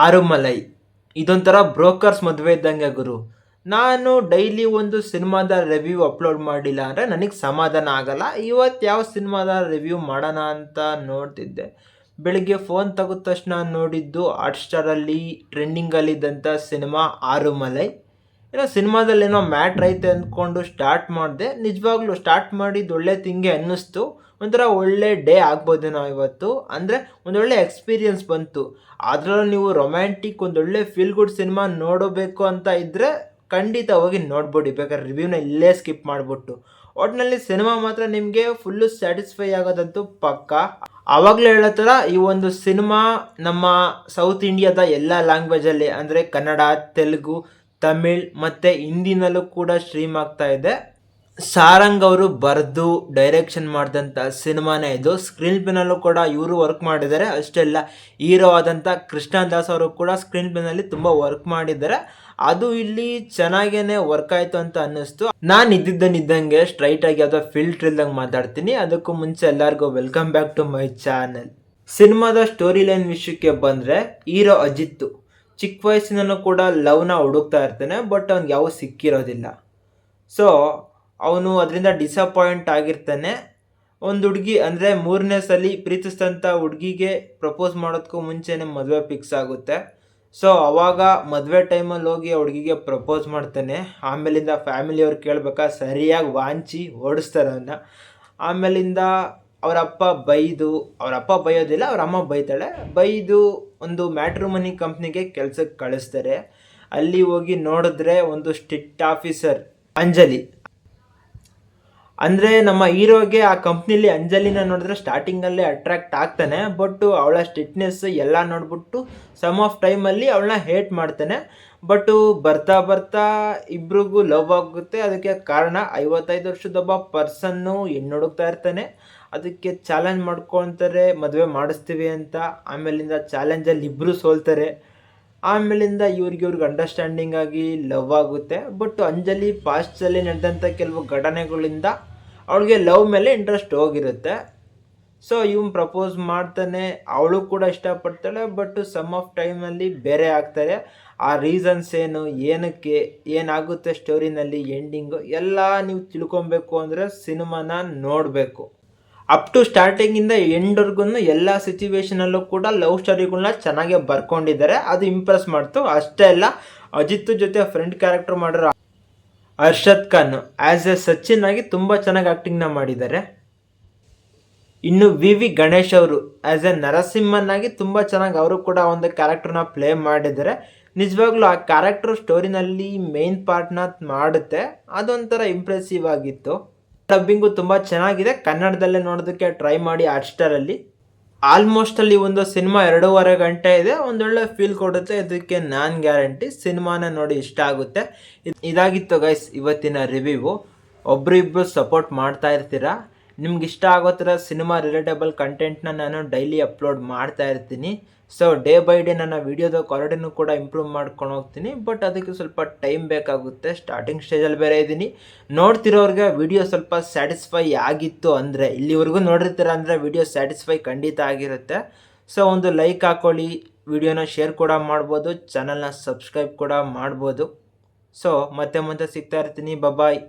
ಆರುಮಲೈ ಇದೊಂಥರ ಬ್ರೋಕರ್ಸ್ ಮದುವೆ ಇದ್ದಂಗೆ ಗುರು. ನಾನು ಡೈಲಿ ಒಂದು ಸಿನಿಮಾದ ರಿವ್ಯೂ ಅಪ್ಲೋಡ್ ಮಾಡಿಲ್ಲ ಅಂದರೆ ನನಗೆ ಸಮಾಧಾನ ಆಗಲ್ಲ. ಇವತ್ತು ಯಾವ ಸಿನಿಮಾದ ರಿವ್ಯೂ ಮಾಡೋಣ ಅಂತ ನೋಡ್ತಿದ್ದೆ. ಬೆಳಿಗ್ಗೆ ಫೋನ್ ತೆಗೆದ ತಕ್ಷಣ ನೋಡಿದ್ದು ಹಾಟ್ಸ್ಟಾರಲ್ಲಿ ಟ್ರೆಂಡಿಂಗಲ್ಲಿದ್ದಂಥ ಸಿನಿಮಾ ಆರುಮಲೈ. ಏನೋ ಸಿನಿಮಾದಲ್ಲೇನೋ ಮ್ಯಾಟ್ರ್ ಐತೆ ಅಂದ್ಕೊಂಡು ಸ್ಟಾರ್ಟ್ ಮಾಡಿದೆ. ನಿಜವಾಗ್ಲೂ ಸ್ಟಾರ್ಟ್ ಮಾಡಿದ್ದು ಒಳ್ಳೆ ತಿಂಗೆ ಅನ್ನಿಸ್ತು. ಒಂಥರ ಒಳ್ಳೆ ಡೇ ಆಗ್ಬೋದೇನೋ ಇವತ್ತು. ಅಂದರೆ ಒಂದೊಳ್ಳೆ ಎಕ್ಸ್ಪೀರಿಯನ್ಸ್ ಬಂತು. ಅದರಲ್ಲೂ ನೀವು ರೊಮ್ಯಾಂಟಿಕ್ ಒಂದೊಳ್ಳೆ ಫೀಲ್ ಗುಡ್ ಸಿನಿಮಾ ನೋಡಬೇಕು ಅಂತ ಇದ್ದರೆ ಖಂಡಿತ ಹೋಗಿ ನೋಡ್ಬಿಡಿ. ಬೇಕಾದ್ರೆ ರಿವ್ಯೂನ ಇಲ್ಲೇ ಸ್ಕಿಪ್ ಮಾಡಿಬಿಟ್ಟು. ಒಟ್ಟಿನಲ್ಲಿ ಸಿನಿಮಾ ಮಾತ್ರ ನಿಮಗೆ ಫುಲ್ಲು ಸ್ಯಾಟಿಸ್ಫೈ ಆಗೋದಂತೂ ಪಕ್ಕ. ಆವಾಗಲೇ ಹೇಳೋ ಥರ ಈ ಒಂದು ಸಿನಿಮಾ ನಮ್ಮ ಸೌತ್ ಇಂಡಿಯಾದ ಎಲ್ಲ ಲ್ಯಾಂಗ್ವೇಜಲ್ಲಿ ಅಂದರೆ ಕನ್ನಡ, ತೆಲುಗು, ತಮಿಳ್ ಮತ್ತು ಹಿಂದಿನಲ್ಲೂ ಕೂಡ ಸ್ಟ್ರೀಮ್ ಆಗ್ತಾ ಇದೆ. ಸಾರಂಗ್ ಅವರು ಬರೆದು ಡೈರೆಕ್ಷನ್ ಮಾಡಿದಂಥ ಸಿನಿಮಾನೇ ಇದು. ಸ್ಕ್ರೀನ್ ಪ್ಲೇನಲ್ಲೂ ಕೂಡ ಇವರು ವರ್ಕ್ ಮಾಡಿದ್ದಾರೆ. ಅಷ್ಟೇ ಅಲ್ಲ, ಹೀರೋ ಆದಂಥ ಕೃಷ್ಣದಾಸ್ ಅವರು ಕೂಡ ಸ್ಕ್ರೀನ್ ಪ್ಲೇನಲ್ಲಿ ತುಂಬ ವರ್ಕ್ ಮಾಡಿದ್ದಾರೆ. ಅದು ಇಲ್ಲಿ ಚೆನ್ನಾಗೇ ವರ್ಕ್ ಆಯಿತು ಅಂತ ಅನ್ನಿಸ್ತು. ನಾನು ಇದ್ದಂಗೆ ಸ್ಟ್ರೈಟಾಗಿ ಯಾವುದೋ ಫಿಲ್ಟ್ರ್ ಇಲ್ದಂಗೆ ಮಾತಾಡ್ತೀನಿ. ಅದಕ್ಕೂ ಮುಂಚೆ ಎಲ್ಲರಿಗೂ welcome back to my channel. ಸಿನಿಮಾದ ಸ್ಟೋರಿ ಲೈನ್ ವಿಷಯಕ್ಕೆ ಬಂದರೆ, ಹೀರೋ ಅಜಿತ್ತು ಚಿಕ್ಕ ವಯಸ್ಸಿನಲ್ಲೂ ಕೂಡ ಲವ್ನ ಹುಡುಕ್ತಾ ಇರ್ತಾನೆ. ಬಟ್ ಅವ್ನಿಗೆ ಯಾವ ಸಿಕ್ಕಿರೋದಿಲ್ಲ. ಸೊ ಅವನು ಅದರಿಂದ ಡಿಸಪಾಯಿಂಟ್ ಆಗಿರ್ತಾನೆ. ಒಂದು ಹುಡುಗಿ ಅಂದರೆ 3ನೇ ಸಲ ಪ್ರೀತಿಸಿದಂಥ ಹುಡುಗಿಗೆ ಪ್ರಪೋಸ್ ಮಾಡೋದಕ್ಕೂ ಮುಂಚೆನೇ ಮದುವೆ ಫಿಕ್ಸ್ ಆಗುತ್ತೆ. ಸೊ ಅವಾಗ ಮದುವೆ ಟೈಮಲ್ಲಿ ಹೋಗಿ ಆ ಹುಡುಗಿಗೆ ಪ್ರಪೋಸ್ ಮಾಡ್ತಾನೆ. ಆಮೇಲಿಂದ ಫ್ಯಾಮಿಲಿಯವ್ರು ಕೇಳ್ಬೇಕಾ ಸರಿಯಾಗಿ ವಾಂಚಿ ಓಡಿಸ್ತಾರೆ ಅವನ್ನ. ಆಮೇಲಿಂದ ಅವರಪ್ಪ ಬೈಯೋದಿಲ್ಲ, ಅವ್ರ ಅಮ್ಮ ಬೈತಾಳೆ. ಬೈದು ಒಂದು ಮ್ಯಾಟ್ರಿಮನಿ ಕಂಪ್ನಿಗೆ ಕೆಲಸಕ್ಕೆ ಕಳಿಸ್ತಾರೆ. ಅಲ್ಲಿ ಹೋಗಿ ನೋಡಿದ್ರೆ ಒಂದು ಸ್ಟ್ರಿಕ್ಟ್ ಆಫೀಸರ್ ಅಂಜಲಿ. ಅಂದರೆ ನಮ್ಮ ಹೀರೋಗೆ ಆ ಕಂಪ್ನಿಲಿ ಅಂಜಲಿನ ನೋಡಿದ್ರೆ ಸ್ಟಾರ್ಟಿಂಗಲ್ಲೇ ಅಟ್ರಾಕ್ಟ್ ಆಗ್ತಾನೆ. ಬಟ್ ಅವಳ ಸ್ಟ್ರಿಕ್ಟ್ನೆಸ್ ಎಲ್ಲ ನೋಡ್ಬಿಟ್ಟು ಸಮ್ ಆಫ್ ಟೈಮಲ್ಲಿ ಅವಳನ್ನ ಹೇಟ್ ಮಾಡ್ತಾನೆ. ಬಟ್ಟು ಬರ್ತಾ ಇಬ್ರಿಗೂ ಲವ್ ಆಗುತ್ತೆ. ಅದಕ್ಕೆ ಕಾರಣ 55 ವರ್ಷದೊಬ್ಬ ಪರ್ಸನ್ನು ಹೆಣ್ಣು ಹುಡುಕ್ತಾ ಇರ್ತಾನೆ. ಅದಕ್ಕೆ ಚಾಲೆಂಜ್ ಮಾಡ್ಕೊತಾರೆ, ಮದುವೆ ಮಾಡಿಸ್ತೀವಿ ಅಂತ. ಆಮೇಲಿಂದ ಚಾಲೆಂಜಲ್ಲಿ ಇಬ್ಬರು ಸೋಲ್ತಾರೆ. ಆಮೇಲಿಂದ ಇವ್ರಿಗೆ ಅಂಡರ್ಸ್ಟ್ಯಾಂಡಿಂಗ್ ಆಗಿ ಲವ್ ಆಗುತ್ತೆ. ಬಟ್ ಅಂಜಲಿ ಪಾಸ್ಟಲ್ಲಿ ನಡೆದಂಥ ಕೆಲವು ಘಟನೆಗಳಿಂದ ಅವಳಿಗೆ ಲವ್ ಮೇಲೆ ಇಂಟ್ರೆಸ್ಟ್ ಹೋಗಿರುತ್ತೆ. ಸೊ ಇವನು ಪ್ರಪೋಸ್ ಮಾಡ್ತಾನೆ, ಅವಳು ಕೂಡ ಇಷ್ಟಪಡ್ತಾಳೆ. ಬಟ್ ಸಮ್ ಆಫ್ ಟೈಮಲ್ಲಿ ಬೇರೆ ಆಗ್ತಾರೆ. ಆ ರೀಸನ್ಸ್ ಏನು, ಏನಕ್ಕೆ, ಏನಾಗುತ್ತೆ ಸ್ಟೋರಿನಲ್ಲಿ, ಎಂಡಿಂಗು ಎಲ್ಲ ನೀವು ತಿಳ್ಕೊಬೇಕು ಅಂದರೆ ಸಿನಿಮಾನ ನೋಡಬೇಕು. ಅಪ್ ಟು ಸ್ಟಾರ್ಟಿಂಗಿಂದ ಎಂಡ್ವರೆಗೂ ಎಲ್ಲ ಸಿಚುವೇಶನಲ್ಲೂ ಕೂಡ ಲವ್ ಸ್ಟೋರಿಗಳನ್ನ ಚೆನ್ನಾಗೇ ಬರ್ಕೊಂಡಿದ್ದಾರೆ. ಅದು ಇಂಪ್ರೆಸ್ ಮಾಡ್ತು. ಅಷ್ಟೇ ಅಲ್ಲ, ಅಜಿತ್ ಜೊತೆ ಫ್ರೆಂಡ್ ಕ್ಯಾರೆಕ್ಟರ್ ಮಾಡಿರೋ ಅರ್ಷದ್ ಖಾನ್ ಆ್ಯಸ್ ಎ ಸಚಿನ್ ಆಗಿ ತುಂಬ ಚೆನ್ನಾಗಿ ಆ್ಯಕ್ಟಿಂಗ್ನ ಮಾಡಿದ್ದಾರೆ. ಇನ್ನು ವಿ ಗಣೇಶ್ ಅವರು ಆ್ಯಸ್ ಎ ನರಸಿಂಹನ್ ಆಗಿ ತುಂಬ ಚೆನ್ನಾಗಿ ಅವರು ಕೂಡ ಒಂದು ಕ್ಯಾರೆಕ್ಟರ್ನ ಪ್ಲೇ ಮಾಡಿದ್ದಾರೆ. ನಿಜವಾಗ್ಲೂ ಆ ಕ್ಯಾರೆಕ್ಟರ್ ಸ್ಟೋರಿನಲ್ಲಿ ಮೇನ್ ಪಾರ್ಟ್ನ ಮಾಡುತ್ತೆ. ಅದೊಂಥರ ಇಂಪ್ರೆಸಿವ್ ಆಗಿತ್ತು. ಡಬ್ಬಿಂಗು ತುಂಬ ಚೆನ್ನಾಗಿದೆ. ಕನ್ನಡದಲ್ಲೇ ನೋಡೋದಕ್ಕೆ ಟ್ರೈ ಮಾಡಿ ಹಾಟ್ಸ್ಟಾರಲ್ಲಿ. ಆಲ್ಮೋಸ್ಟ್ ಅಲ್ಲಿ ಒಂದು ಸಿನಿಮಾ 2.5 ಗಂಟೆ ಇದೆ. ಒಂದೊಳ್ಳೆ ಫೀಲ್ ಕೊಡುತ್ತೆ. ಇದಕ್ಕೆ ನಾನು ಗ್ಯಾರಂಟಿ ಸಿನಿಮಾನ ನೋಡಿ ಇಷ್ಟ ಆಗುತ್ತೆ. ಇದಾಗಿತ್ತು ಗೈಸ್ ಇವತ್ತಿನ ರಿವ್ಯೂ. ಒಬ್ರಿಬ್ರು ಸಪೋರ್ಟ್ ಮಾಡ್ತಾ ಇರ್ತೀರಾ. ನಿಮ್ಗೆ ಇಷ್ಟ ಆಗೋ ಥರ ಸಿನಿಮಾ ರಿಲೇಟಬಲ್ ಕಂಟೆಂಟ್ನ ನಾನು ಡೈಲಿ ಅಪ್ಲೋಡ್ ಮಾಡ್ತಾ ಇರ್ತೀನಿ. ಸೊ ಡೇ ಬೈ ಡೇ ನನ್ನ ವೀಡಿಯೋದ ಕ್ವಾಲಿಟಿನೂ ಕೂಡ ಇಂಪ್ರೂವ್ ಮಾಡ್ಕೊಂಡು ಹೋಗ್ತೀನಿ. ಬಟ್ ಅದಕ್ಕೆ ಸ್ವಲ್ಪ ಟೈಮ್ ಬೇಕಾಗುತ್ತೆ. ಸ್ಟಾರ್ಟಿಂಗ್ ಸ್ಟೇಜಲ್ಲಿ ಬೇರೆ ಇದ್ದೀನಿ. ನೋಡ್ತಿರೋರಿಗೆ ವಿಡಿಯೋ ಸ್ವಲ್ಪ ಸ್ಯಾಟಿಸ್ಫೈ ಆಗಿತ್ತು ಅಂದರೆ, ಇಲ್ಲಿವರೆಗೂ ನೋಡಿರ್ತೀರ ಅಂದರೆ ವಿಡಿಯೋ ಸ್ಯಾಟಿಸ್ಫೈ ಖಂಡಿತ ಆಗಿರುತ್ತೆ. ಸೊ ಒಂದು ಲೈಕ್ ಹಾಕ್ಕೊಳ್ಳಿ, ವಿಡಿಯೋನ ಶೇರ್ ಕೂಡ ಮಾಡ್ಬೋದು, ಚಾನಲ್ನ ಸಬ್ಸ್ಕ್ರೈಬ್ ಕೂಡ ಮಾಡ್ಬೋದು. ಸೊ ಮತ್ತೆ ಸಿಗ್ತಾ ಇರ್ತೀನಿ. ಬಾಯ್.